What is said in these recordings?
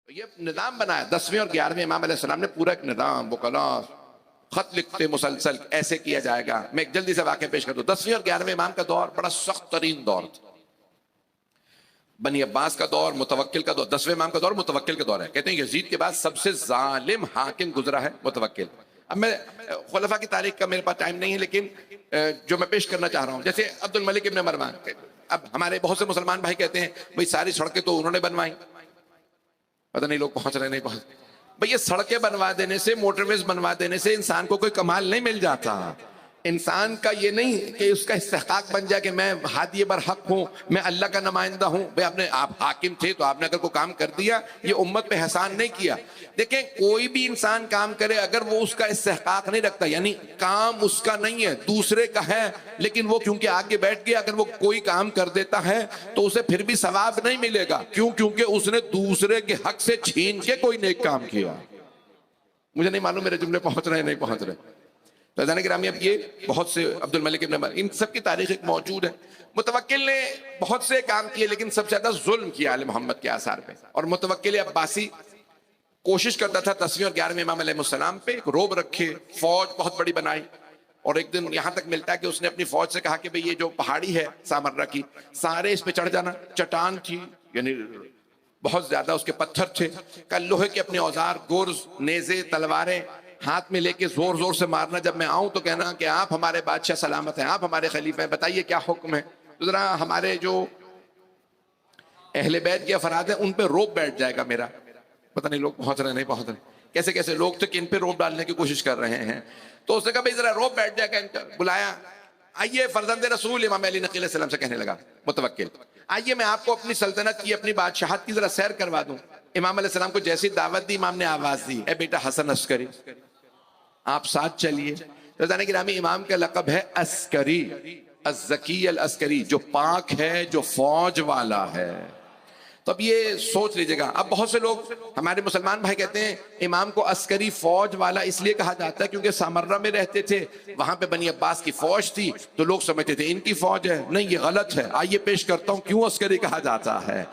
ये निज़ाम बनाया 10वें और 11वें इमाम अलैहिस्सलाम ने पूरा एक निज़ाम, वो कला खत लिखते मुसलसल ऐसे किया जाएगा। मैं एक जल्दी से वाक़े पेश कर दूं। 10वें और 11वें इमाम का दौर बड़ा सख्त तरीन दौर था। बनी अब्बास का दौर, मुतवक्किल का दौर। 10वें इमाम का दौर मुतवक्किल का दौर है। कहते हैं यजीद के बाद सबसे जालिम हाकिम गुजरा है मुतवक्किल। अब मैं खुलफा की तारीख का मेरे पास टाइम नहीं है, लेकिन जो मैं पेश करना चाह रहा हूं, जैसे अब्दुल मलिक इब्न मरवान। अब हमारे बहुत से मुसलमान भाई कहते हैं भाई सारी सड़कें तो उन्होंने बनवाई, पता नहीं लोग पहुंच रहे नहीं पहुंच। भाई ये सड़कें बनवा देने से, मोटरवेज बनवा देने से इंसान को कोई कमाल नहीं मिल जाता। इंसान का ये नहीं कि उसका इस्तेहकाक बन जाए कि मैं हादी बर हक हूं, मैं अल्लाह का नुमाइंदा हूं। भाई आपने, आप हाकिम थे तो आपने अगर कोई काम कर दिया, ये उम्मत पे एहसान नहीं किया। देखें, कोई भी इंसान काम करे अगर वो उसका इस्तेहकाक नहीं रखता, यानी काम उसका नहीं है दूसरे का है, लेकिन वो क्योंकि आगे बैठ गया, अगर वो कोई काम कर देता है तो उसे फिर भी सवाब नहीं मिलेगा। क्यों? क्योंकि उसने दूसरे के हक से छीन के कोई नेक काम किया। मुझे नहीं मालूम मेरे जुमले पहुंच रहे हैं नहीं पहुंच रहे। फैजान गिरामी, अब ये बहुत से अब्दुल मलिक इब्न मरवान, इन सब की तारीख एक मौजूद है। मुतवक्किल ने बहुत से काम किए, लेकिन सबसे ज्यादा जुल्म किया आले मोहम्मद के आसार पे। और मुतवक्किल अब्बासी कोशिश करता था 10वें और 11वें इमाम अलैहिस्सलाम पे एक रोब रखे, फौज बहुत बड़ी बनाई। और एक दिन यहां तक मिलता है कि उसने अपनी फौज से कहा कि भाई ये जो पहाड़ी है सामर्रा की, सारे इस पे चढ़ जाना। चट्टान थी, यानी बहुत ज्यादा उसके पत्थर थे। कल लोहे के अपने औजार, गुर्ज, नेजे, तलवारें हाथ में लेके जोर जोर से मारना। जब मैं आऊं तो कहना कि आप हमारे बादशाह सलामत हैं, आप हमारे खलीफा हैं, बताइए क्या हुक्म है। तो जरा हमारे जो अहले बैत के अफराद हैं उन पे रोब बैठ जाएगा मेरा। पता नहीं लोग पहुंच रहे नहीं पहुंच रहे। कैसे कैसे लोग थे कि इन पे रोब डालने की कोशिश कर रहे हैं। तो उसने कहा भाई जरा रोब बैठ जाएगा इनका। बुलाया, आइए फर्जंद रसूल इमाम अली नक़ी अलैहिस्सलाम से कहने लगा मुतवक्किल, आइए मैं आपको अपनी सल्तनत की, अपनी बादशाहत की जरा सैर करवा दूं। इमाम अलैहिस्सलाम को जैसी दावत दी, इमाम ने आवाज दी, ए बेटा हसन अस्करी, आप साथ चलिए। रज़ान गिरामी, इमाम का लक़ब है अस्करी, अज़्ज़की अल अस्करी, जो पाक है, जो फौज वाला है। तो अब ये सोच लीजिएगा। अब बहुत से लोग हमारे मुसलमान भाई कहते हैं इमाम को अस्करी, फौज वाला इसलिए कहा जाता है क्योंकि सामर्रा में रहते थे, वहां पे बनी अब्बास की फौज थी, तो लोग समझते थे इनकी फौज है। नहीं, ये गलत है। आइए पेश करता हूं क्यों अस्करी कहा जाता है।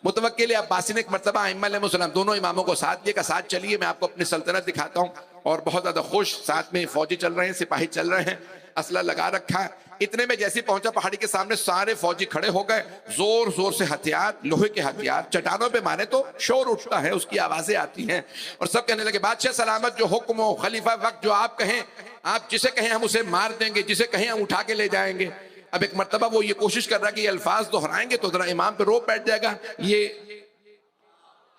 मुतवक्किल अब्बासी ने एक मरतबा अइम्मा अलैहिस्सलाम दोनों इमामों को साथ दिया, साथ चलिए मैं आपको अपनी सल्तनत दिखाता हूँ। और बहुत ज्यादा खुश, साथ में फौजी चल रहे हैं, सिपाही चल रहे हैं, असला लगा रखा है। इतने में जैसे पहुंचा पहाड़ी के सामने, सारे फौजी खड़े हो गए। जोर जोर से हथियार, लोहे के हथियार चट्टानों पे मारे तो शोर उठता है, उसकी आवाजें आती हैं। और सब कहने लगे बादशाह सलामत, जो हुक्म हो, खलीफा वक्त जो आप कहें, आप जिसे कहें हम उसे मार देंगे, जिसे कहें हम उठा के ले जाएंगे। अब एक मरतबा वो ये कोशिश कर रहा है कि ये अल्फाज दोहराएंगे तो जरा इमाम पे रोब बैठ जाएगा, ये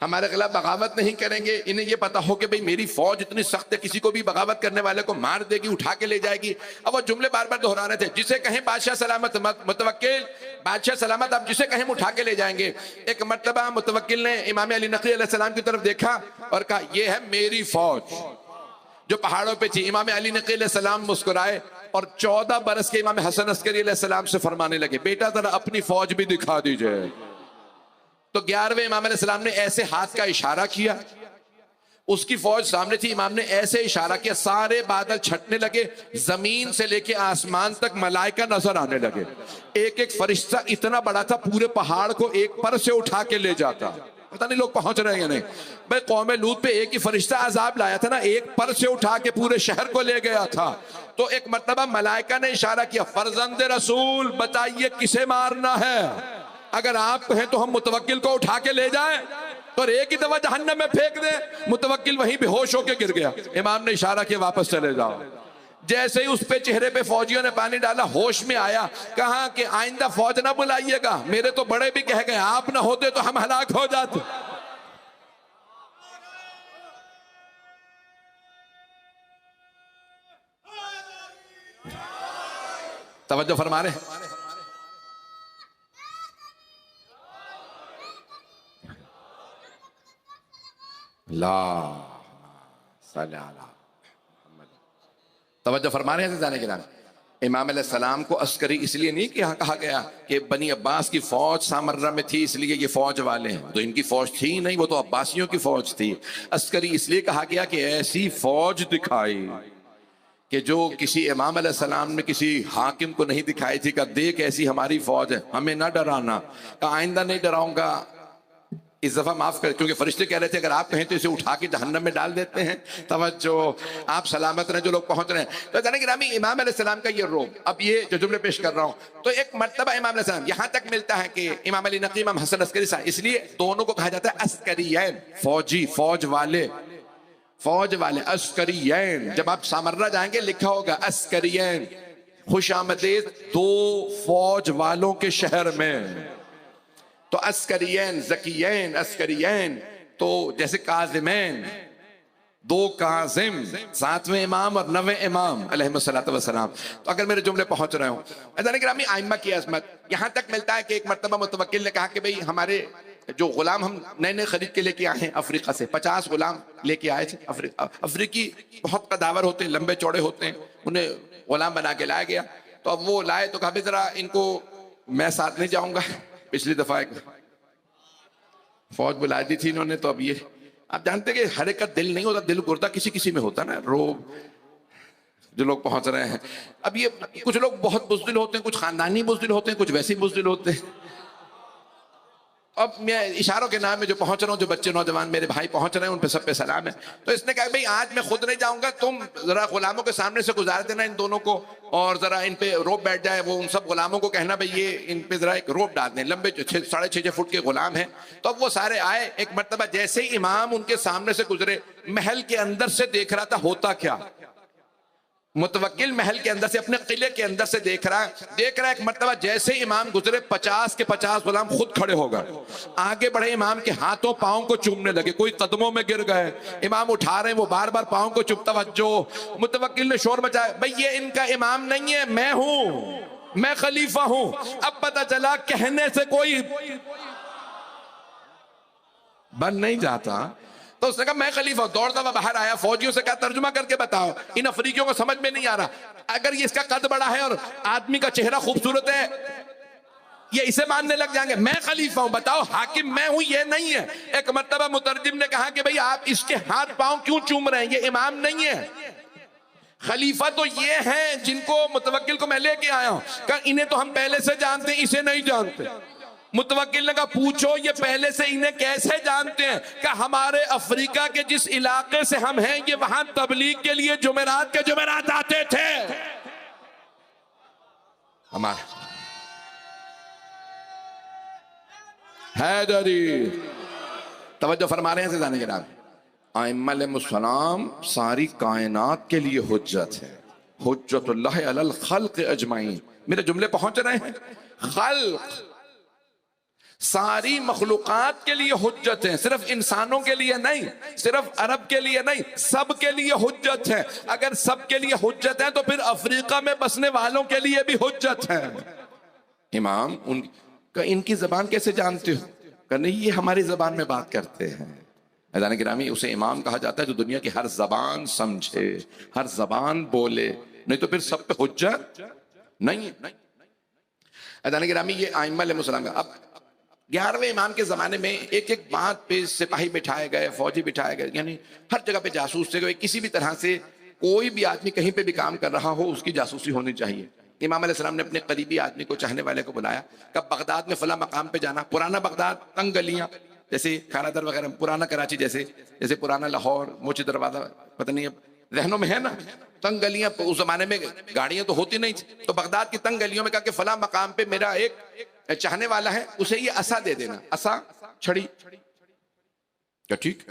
हमारे खिलाफ बगावत नहीं करेंगे। इन्हें ये पता हो कि भाई मेरी फौज इतनी सख्त है, किसी को भी बगावत करने वाले को मार देगी, उठा के ले जाएगी। अब वो जुमले बार बार दोहरा रहे थे, जिसे कहें बादशाह सलामत, मुतवक्किल बादशाह सलामत, आप जिसे कहें उठा के ले जाएंगे। एक मरतबा मुतवक्किल ने इमाम अली नक़ी अलैहिस्सलाम की तरफ देखा और कहा ये है मेरी फौज जो पहाड़ों पे थी। इमाम अली नक़ी अलैहिस्सलाम मुस्कुराए और 14 बरस के इमाम हसन अस्करी अलैहिस्सलाम से फरमाने लगे, बेटा जरा अपनी फौज भी दिखा दीजिए। तो 11वें इमाम अलैहिस्सलाम ने ऐसे हाथ का इशारा किया, उसकी फौज सामने थी, इमाम ने ऐसे इशारा किया, सारे बादल छटने लगे, जमीन से लेके आसमान तक मलाइका नजर आने लगे। एक एक फरिश्ता इतना बड़ा था, पूरे पहाड़ को एक पर से उठा के ले जाता। पता नहीं लोग पहुंच रहे हैं या नहीं। भाई कौमे लूत पे एक ही फरिश्ता अजाब लाया था ना, एक पर से उठा के पूरे शहर को ले गया था। तो एक मरतबा मलाइका ने इशारा किया, फर्जंद रसूल बताइए किसे मारना है। अगर आप कहें तो हम मुतवक्किल को उठा के ले जाएं, तो एक ही दफा जहन्नम में फेंक दें। मुतवक्किल वहीं बेहोश होकर गिर गया। इमाम ने इशारा किया वापस चले जाओ। जैसे ही उस पे चेहरे पे फौजियों ने पानी डाला, होश में आया, कहा कि आइंदा फौज ना बुलाइएगा, मेरे तो बड़े भी कह गए आप ना होते तो हम हलाक हो जाते। तवज्जो फरमा रहे। तवज्जो फरमा रहे हैं जाने के नाम। इमाम अलैहिस्सलाम को अस्करी इसलिए नहीं कि कहा गया कि बनी अब्बास की फौज सामर्रा में थी इसलिए ये फौज वाले हैं, तो इनकी फौज थी नहीं, वो तो अब्बासियों की फौज थी। अस्करी इसलिए कहा गया कि ऐसी फौज दिखाई कि जो किसी इमाम अलैहिस्सलाम ने किसी हाकिम को नहीं दिखाई थी। का देख ऐसी हमारी फौज है, हमें ना डराना। का आइंदा नहीं डराऊंगा। इस दफा माफ कर, क्योंकि फरिश्ते कह रहे थे अगर आप कहें तो इसे उठा के जहन्नम में डाल देते हैं। तवज्जो, आप सलामत रहे जो लोग पहुंच रहे हैं। तो जाने गिरामी इमाम अलैहिस्सलाम का ये रोब, अब ये जो जुमले पेश कर रहा हूं, तो एक मर्तबा इमाम अलैहिस्सलाम यहां तक मिलता है कि इमाम अली नकी, इमाम हसन अस्करी साहब, इसलिए दोनों को कहा जाता है अस्करियैन, फौजी, फौज वाले, फौज वाले, अस्करियैन। जब आप सामर्रा जाएंगे लिखा होगा अस्करियैन, खुश आमदेद दो फौज वालों के शहर में। तो अस्करियैन, ज़कियैन, अस्करियैन, तो जैसे काज़िमैन, दो काज़िम, सातवें इमाम और नवें इमाम अलैहिस्सलातु वस्सलाम। तो अगर मेरे जुमले पहुंच रहे हो, अज़ान गिरामी आइम्मा की अज़मत, यहां तक मिलता है कि एक मर्तबा मुतवक्किल ने कहा कि भाई हमारे जो गुलाम हम नए नए खरीद के लेके आए हैं अफ्रीका से, 50 गुलाम लेके आए थे। अफ्रीकी बहुत कदावर होते हैं, लंबे चौड़े होते हैं, उन्हें गुलाम बना के लाया गया। तो अब वो लाए तो कहा जरा इनको, मैं साथ नहीं जाऊंगा, पिछली दफा एक फौज बुला दी थी इन्होंने, तो अब ये आप जानते कि हर एक का दिल नहीं होता, दिल गुर्दा किसी किसी में होता ना, रोब जो लोग पहुंच रहे हैं। अब ये कुछ लोग बहुत बुज़दिल होते हैं, कुछ खानदानी बुज़दिल होते हैं, कुछ वैसे ही बुज़दिल होते हैं। अब मैं इशारों के नाम में जो पहुंच रहा हूँ, जो बच्चे नौजवान मेरे भाई पहुंच रहे हैं, उन पे सब पे सलाम है। तो इसने कहा भाई आज मैं खुद नहीं जाऊंगा, तुम जरा गुलामों के सामने से गुजार देना इन दोनों को, और जरा इन पे रोब बैठ जाए। वो उन सब गुलामों को कहना भाई ये इन पे जरा एक रोब डाल दें, लंबे 6.5 फुट के गुलाम हैं। तो अब वो सारे आए। एक मर्तबा जैसे ही इमाम उनके सामने से गुजरे, महल के अंदर से देख रहा था होता क्या। मुतवक्किल महल के अंदर से, अपने किले के अंदर से देख रहा है। एक मर्तबा जैसे इमाम गुजरे, 50 के 50 गुलाम खुद खड़े हो गए, आगे बढ़े, इमाम के हाथों पांव को चूमने लगे, कोई कदमों में गिर गए, इमाम उठा रहे हैं, वो बार बार पांव को चुप। तवज्जो, मुतवक्किल ने शोर मचाया, भाई ये इनका इमाम नहीं है, मैं हूं, मैं खलीफा हूं। अब पता चला कहने से कोई बन नहीं जाता। तो उसने कहा मैं खलीफा। दौड़ता हुआ बाहर आया, फौजियों से कहा तर्जुमा करके बताओ, इन अफ्रीकियों को समझ में नहीं आ रहा। अगर ये इसका कद बड़ा है और आदमी का चेहरा खूबसूरत है, ये इसे मानने लग जाएंगे। मैं खलीफा हूं, बताओ हाकिम मैं हूं, ये नहीं है। एक मर्तबा मुतरजिम ने कहा कि भाई आप इसके हाथ पांव क्यों चूम रहे हैं, ये इमाम नहीं है, खलीफा तो ये हैं जिनको मुतवक्किल को मैं लेके आया हूं। कहा इन्हें तो हम पहले से जानते, इसे नहीं जानते। मुतवक्किल ने कहा पूछो ये पहले से इन्हें कैसे जानते हैं। कि हमारे अफ्रीका के जिस इलाके से हम हैं, ये वहां तबलीग के लिए जुमेरात के जुमेरात आते थे। हमारे हैदरी तवज्जो फरमा रहे हैं जाने के नाम। आइम्माम सारी कायनात के लिए हुज्जत है, हुज्जतुल्लाह अलल खल्क अजमाइन। मेरे जुमले पहुंच रहे हैं। खल्क सारी मखलूकात के लिए हुज्जत है, सिर्फ इंसानों के लिए नहीं, सिर्फ अरब के लिए नहीं, सब के लिए हुज्जत है। अगर सब के लिए हुज्जत है तो फिर अफ्रीका में बसने वालों के लिए भी हुज्जत है। इमाम उनका इनकी जबान कैसे जानते हो? नहीं ये हमारी जबान में बात करते हैं। अज़ान गिरामी उसे इमाम कहा जाता है जो दुनिया की हर जबान समझे, हर जबान बोले, नहीं तो फिर सब पे हुज्जत नहीं। अज़ान गिरामी ये आइम्मा अलैहिस्सलाम का। अब 11वें इमाम के जमाने में एक एक बात पे सिपाही बिठाए गए, फौजी बिठाए गए, यानी हर जगह पे जासूस थे। किसी भी तरह से कोई भी आदमी कहीं पे भी काम कर रहा हो उसकी जासूसी होनी चाहिए। इमाम अलैहिस्सलाम ने अपने करीबी आदमी को, चाहने वाले को बुलाया। कब बगदाद में फला मकाम पे जाना, पुराना बगदाद, तंग गलियां जैसे खानादर वगैरह, पुराना कराची जैसे पुराना लाहौर, मोची दरवाजा, पता नहीं अब जहनों में है ना, तंग गलियां। उस जमाने में गाड़ियां तो होती नहीं थी, तो बगदाद की तंग गलियों में कहा कि फला मकाम पे मेरा एक चाहने वाला है, उसे ये असा दे देना, असा छड़ी। क्या ठीक?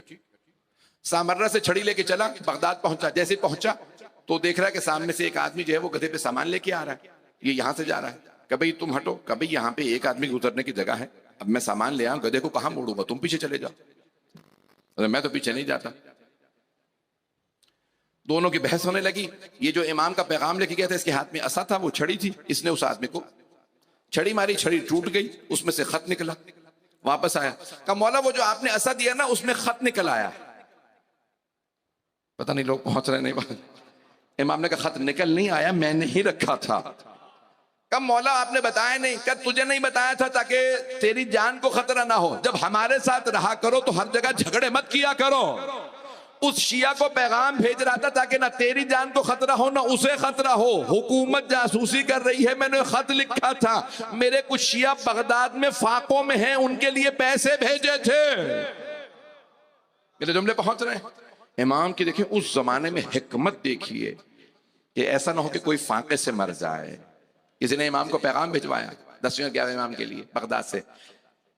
सामर्रा से छड़ी लेके चला, बगदाद पहुंचा। जैसे पहुंचा तो देख रहा है कि सामने से एक आदमी जो है वो गधे पे सामान लेके आ रहा है, ये यहां से जा रहा है। कभी तुम हटो, कभी यहाँ पे एक आदमी उतरने की जगह है, अब मैं सामान ले आऊं, गधे को कहां मोड़ूंगा, तुम पीछे चले जाओ। अरे मैं तो पीछे नहीं जाता। दोनों की बहस होने लगी। ये जो इमाम का पैगाम लेके गया था, इसके हाथ में असा था, वो छड़ी थी। इसने उस आदमी को छड़ी मारी, छड़ी टूट गई, उसमें से खत निकला। वापस आया, कहा मौला वो जो आपने असा दिया ना उसमें खत निकल आया। पता नहीं लोग पहुंच रहे नहीं। इमाम ने कहा खत निकल नहीं आया, मैंने ही रखा था। कब मौला आपने बताया नहीं? कब तुझे नहीं बताया था ताकि तेरी जान को खतरा ना हो। जब हमारे साथ रहा करो तो हर जगह झगड़े मत किया करो। उस शिया को पैगाम भेज रहा था ताकि ना तेरी जान को खतरा हो ना उसे खतरा हो। हुकूमत जासूसी कर रही है, मैंने खत लिखा था, मेरे कुछ शिया बगदाद में फाकों में हैं, उनके लिए पैसे भेजे थे। मेरे जुमले पहुंच रहे हैं। इमाम की देखिए उस जमाने में हिकमत देखिए कि ऐसा ना हो कि कोई फाके से मर जाए। किसी ने इमाम को पैगाम भिजवाया 10वें 11वें इमाम के लिए बगदाद से।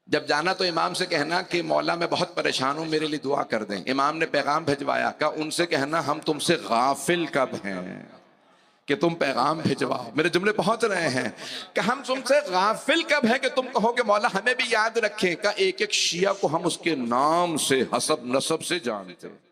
जब जाना तो इमाम से कहना कि मौला मैं बहुत परेशान हूं, मेरे लिए दुआ कर दें। इमाम ने पैगाम भिजवाया, कहा उनसे कहना हम तुमसे गाफिल कब हैं कि तुम पैगाम भिजवाओ। मेरे जुमले पहुंच रहे हैं कि हम तुमसे गाफिल कब है कि तुम कहो कि मौला हमें भी याद रखें। का एक एक शिया को हम उसके नाम से हसब नसब से जानते हैं।